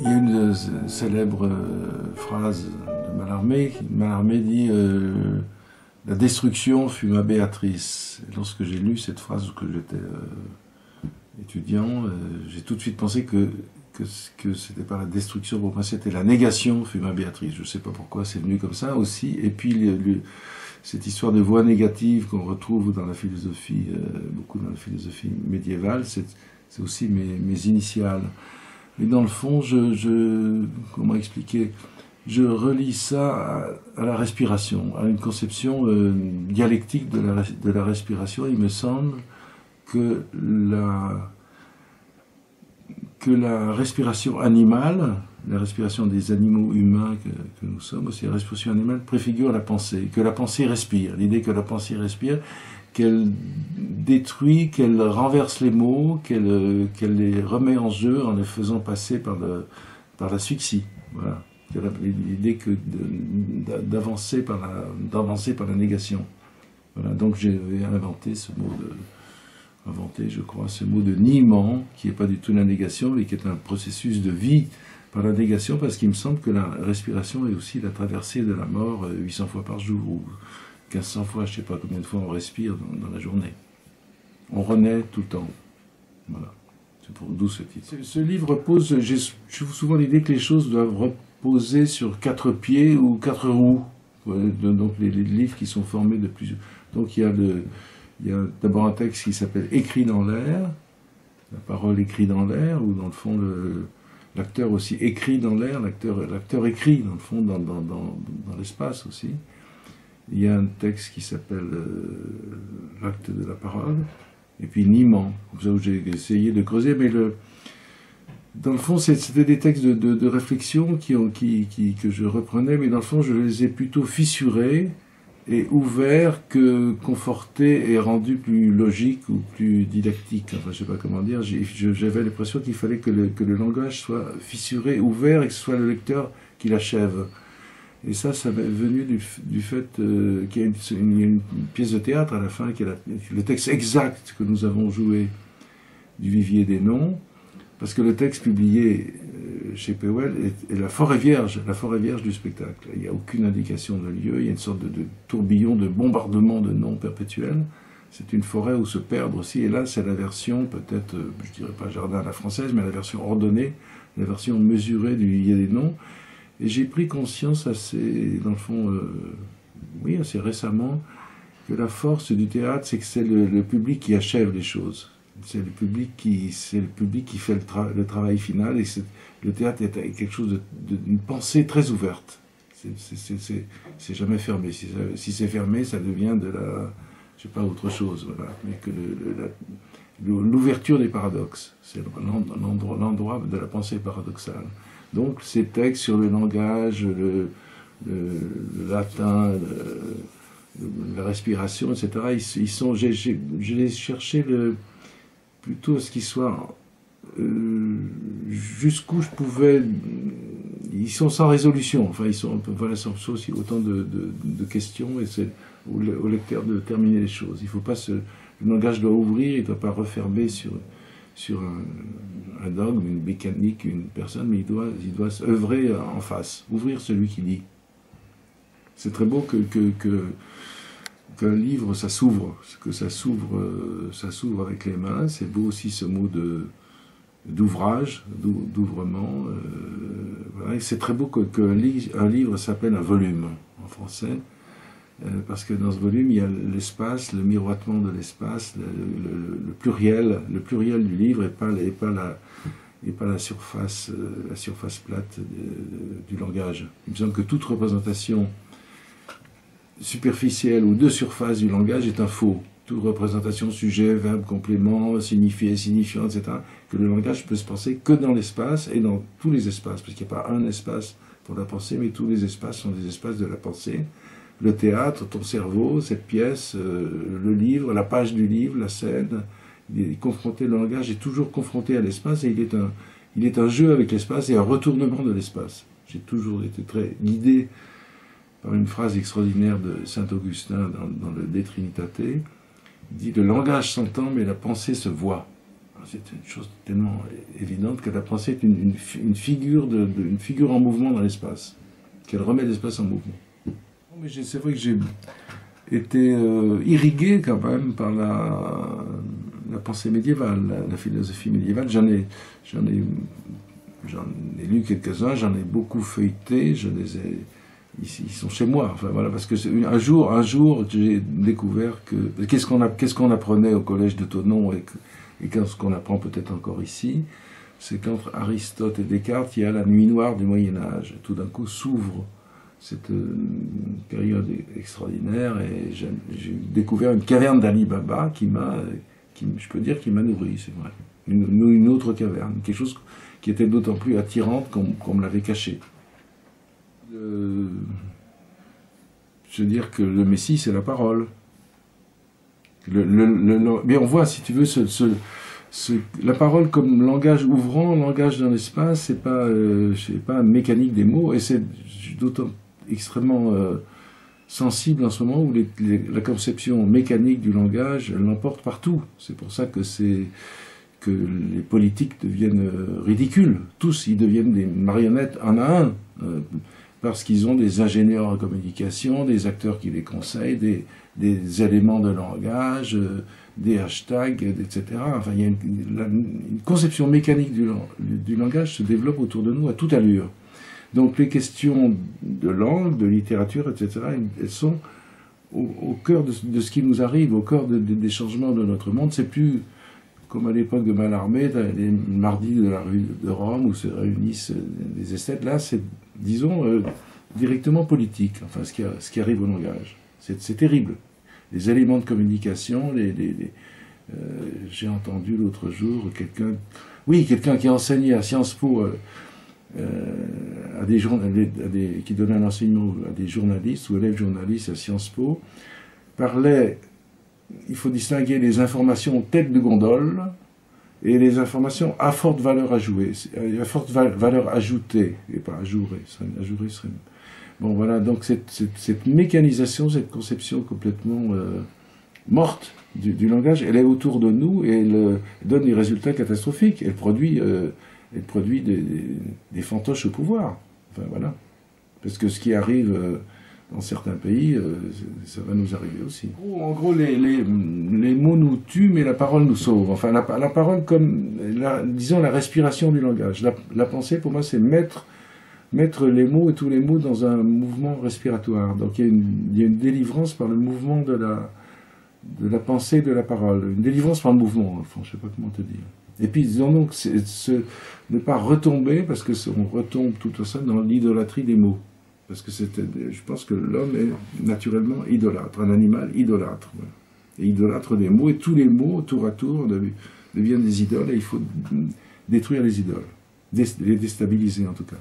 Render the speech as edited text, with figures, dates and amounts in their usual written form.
Il y a une célèbre phrase de Mallarmé. Mallarmé dit la destruction fut ma Béatrice. Et lorsque j'ai lu cette phrase, que j'étais étudiant, j'ai tout de suite pensé que c'était pas la destruction, pour moi c'était la négation fut ma Béatrice. Je ne sais pas pourquoi c'est venu comme ça aussi. Et puis cette histoire de voix négative qu'on retrouve dans la philosophie, beaucoup dans la philosophie médiévale, c'est aussi mes initiales. Mais dans le fond, comment expliquer, je relie ça à la respiration, à une conception dialectique de la respiration. Il me semble que la respiration animale, la respiration des animaux humains que nous sommes, aussi la respiration animale préfigure la pensée, que la pensée respire, l'idée que la pensée respire, qu'elle détruit, qu'elle renverse les mots, qu'elle les remet en jeu en les faisant passer par l'asphyxie. Voilà. L'idée d'avancer par la négation. Voilà. Donc j'ai inventé ce mot de niement, qui n'est pas du tout la négation, mais qui est un processus de vie par la négation, parce qu'il me semble que la respiration est aussi la traversée de la mort 800 fois par jour, ou 1500 fois, je ne sais pas combien de fois on respire dans la journée. On renaît tout le temps. Voilà. D'où ce titre. Ce livre repose, j'ai souvent l'idée que les choses doivent reposer sur 4 pieds ou 4 roues. Donc les livres qui sont formés de plusieurs. Donc il y a d'abord un texte qui s'appelle Écrit dans l'air, la parole écrit dans l'air, où dans le fond l'acteur aussi écrit dans l'air, l'acteur écrit dans le fond dans l'espace aussi. Il y a un texte qui s'appelle L'acte de la parole, et puis Niement, où j'ai essayé de creuser, mais dans le fond c'était des textes de réflexion que je reprenais, mais dans le fond je les ai plutôt fissurés et ouverts que confortés et rendus plus logiques ou plus didactiques. Enfin, je sais pas comment dire, j'avais l'impression qu'il fallait que le langage soit fissuré, ouvert, et que ce soit le lecteur qui l'achève. Et ça m'est venu du fait qu'il y a une pièce de théâtre à la fin, qui est le texte exact que nous avons joué du Vivier des Noms, parce que le texte publié chez Pewell est la forêt vierge du spectacle. Il n'y a aucune indication de lieu, il y a une sorte de tourbillon, de bombardement de noms perpétuels. C'est une forêt où se perdre aussi, et là c'est la version, peut-être, je dirais pas jardin à la française, mais la version ordonnée, la version mesurée du Vivier des Noms. Et j'ai pris conscience assez récemment, que la force du théâtre, c'est que c'est le public qui achève les choses. C'est le public qui fait le travail final, et le théâtre est quelque chose d'une pensée très ouverte. C'est jamais fermé. Si c'est fermé, ça devient autre chose. Voilà. Mais que l'ouverture des paradoxes, c'est l'endroit de la pensée paradoxale. Donc ces textes sur le langage, le latin, la respiration, etc., j'ai cherché plutôt à ce qu'ils soient jusqu'où je pouvais. Ils sont sans résolution, enfin ils sont sans aussi autant de questions, et c'est au lecteur de terminer les choses. Il faut pas le langage doit ouvrir, il ne doit pas refermer sur un dogme, une mécanique, une personne, mais il doit œuvrer en face, ouvrir celui qui lit. C'est très beau qu'un livre, ça s'ouvre avec les mains. C'est beau aussi ce mot d'ouvrage, d'ouvrement. Voilà. Et c'est très beau qu'un livre s'appelle un volume en français. Parce que dans ce volume, il y a l'espace, le miroitement de l'espace, le pluriel du livre, et pas la surface plate du langage. Il me semble que toute représentation superficielle ou de surface du langage est un faux. Toute représentation, sujet, verbe, complément, signifié, signifiant, etc. Que le langage peut se penser que dans l'espace et dans tous les espaces, parce qu'il n'y a pas un espace pour la pensée, mais tous les espaces sont des espaces de la pensée. Le théâtre, ton cerveau, cette pièce, le livre, la page du livre, la scène, le langage est toujours confronté à l'espace, et il est un jeu avec l'espace et un retournement de l'espace. J'ai toujours été très guidé par une phrase extraordinaire de saint Augustin dans le De Trinitate. Il dit « Le langage s'entend, mais la pensée se voit ». C'est une chose tellement évidente que la pensée est une figure en mouvement dans l'espace, qu'elle remet l'espace en mouvement. Mais c'est vrai que j'ai été irrigué quand même par la pensée médiévale, la philosophie médiévale. J'en ai lu quelques-uns, j'en ai beaucoup feuilleté, ils sont chez moi. Enfin voilà, parce que un jour, j'ai découvert que qu'est-ce qu'on apprenait au collège de Thonon et ce qu'on apprend peut-être encore ici, c'est qu'entre Aristote et Descartes, il y a la nuit noire du Moyen Âge. Tout d'un coup s'ouvre cette période extraordinaire et j'ai découvert une caverne d'Ali Baba je peux dire, qui m'a nourri, c'est vrai. Une autre caverne, quelque chose qui était d'autant plus attirante qu'on me l'avait caché. Je veux dire que le Messie, c'est la parole. Mais on voit, si tu veux, la parole comme langage ouvrant, langage dans l'espace, c'est pas mécanique des mots, et c'est d'autant extrêmement sensible en ce moment où la conception mécanique du langage, elle l'emporte partout. C'est pour ça que les politiques deviennent ridicules. Tous, ils deviennent des marionnettes un à un, parce qu'ils ont des ingénieurs en communication, des acteurs qui les conseillent, des éléments de langage, des hashtags, etc. Enfin, il y a une conception mécanique du langage se développe autour de nous à toute allure. Donc les questions de langue, de littérature, etc., elles sont au cœur de ce qui nous arrive, au cœur des changements de notre monde. C'est plus comme à l'époque de Mallarmé, les mardis de la rue de Rome où se réunissent des esthètes. Là, c'est, disons, directement politique, enfin, ce qui arrive au langage. C'est terrible. Les éléments de communication, j'ai entendu l'autre jour quelqu'un qui enseignait à Sciences Po, qui donnait un enseignement à des journalistes ou élèves journalistes à Sciences Po, parlait, il faut distinguer les informations tête de gondole et les informations à forte valeur valeur ajoutée, et pas ajourée. Ajourée serait... Bon voilà, donc cette mécanisation, cette conception complètement morte du langage, elle est autour de nous et elle donne des résultats catastrophiques. Elle produit des fantoches au pouvoir. Enfin voilà. Parce que ce qui arrive dans certains pays, ça va nous arriver aussi. En gros, les mots nous tuent, mais la parole nous sauve. Enfin, la parole comme, disons, la respiration du langage. La pensée, pour moi, c'est mettre les mots et tous les mots dans un mouvement respiratoire. Donc il y a une délivrance par le mouvement de la pensée et de la parole. Une délivrance par le mouvement, enfin, je ne sais pas comment te dire. Et puis, disons donc, ne pas retomber, parce qu'on retombe tout au sein dans l'idolâtrie des mots. Parce que je pense que l'homme est naturellement idolâtre, un animal idolâtre. Voilà. Et idolâtre des mots, et tous les mots, tour à tour, deviennent des idoles, et il faut détruire les idoles. Les déstabiliser, en tout cas.